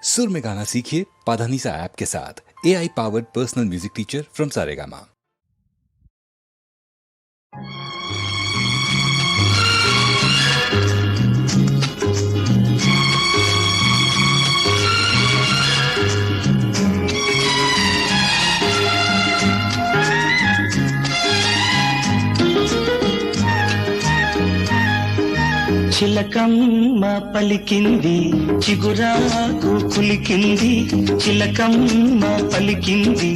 सुर में गाना सीखिए पाधानीसा ऐप के साथ। AI powered personal music teacher from Saregama. చిలకమ్మ పలికింది చిగురాకు కులికింది, చిలకమ్మ పలికింది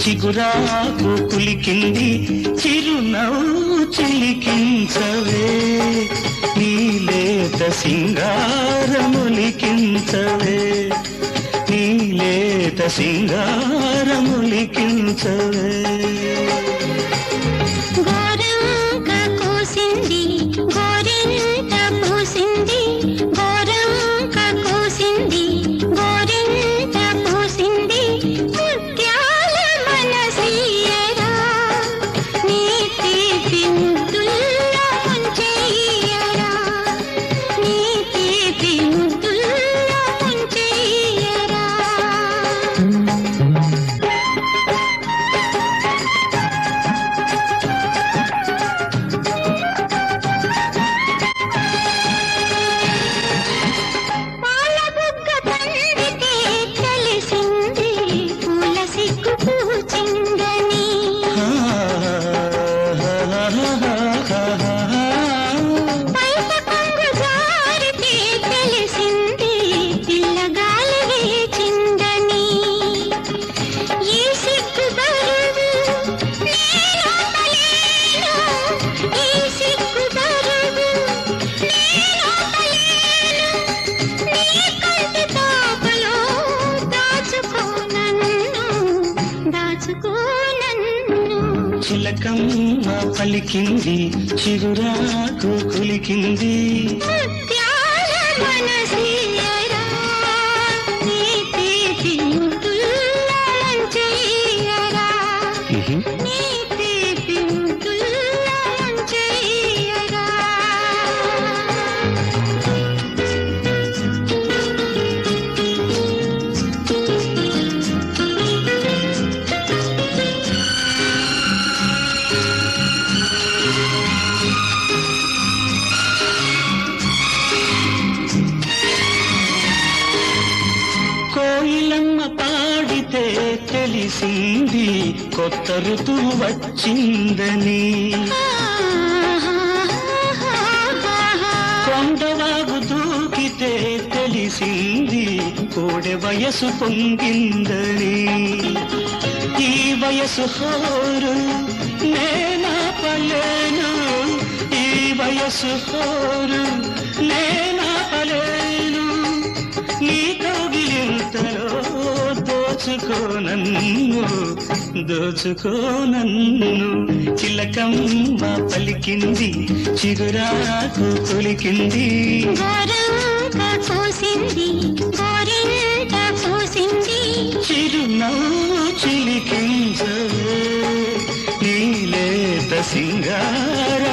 చిగురాకు కులికింది, చిరునవ్వు చిలికించవే నీలేత సింగారములికించవే, నీలేత సింగారములికించవే. చిలకమ్మ పలికింది చిగురాకు కులికింది, ముత్యాల మనసియరా నీ తీపి ముద్దుల్లో ముంచెయ్యరా, నీ తీపి ముద్దుల్లో ముంచెయ్యరా. కోయిలమ్మ పాడితే తెలిసింది కొత్త ఋతువు వచ్చిందని, కొండవాగు దూకితే తెలిసింది కోడె వయసు పొంగిందని, ఈ వయసు హోరు నేనాపలేను, ఈ వయసు హోరు నేనాపలేను, నీ కౌగిలింతలో దోచుకోనన్ను దోచుకోనన్ను. చిలకమ్మ పలికింది చిగురాకు కులికింది, చిరునవ్వు చిలికించవే నీలేత సింగారములికించవే.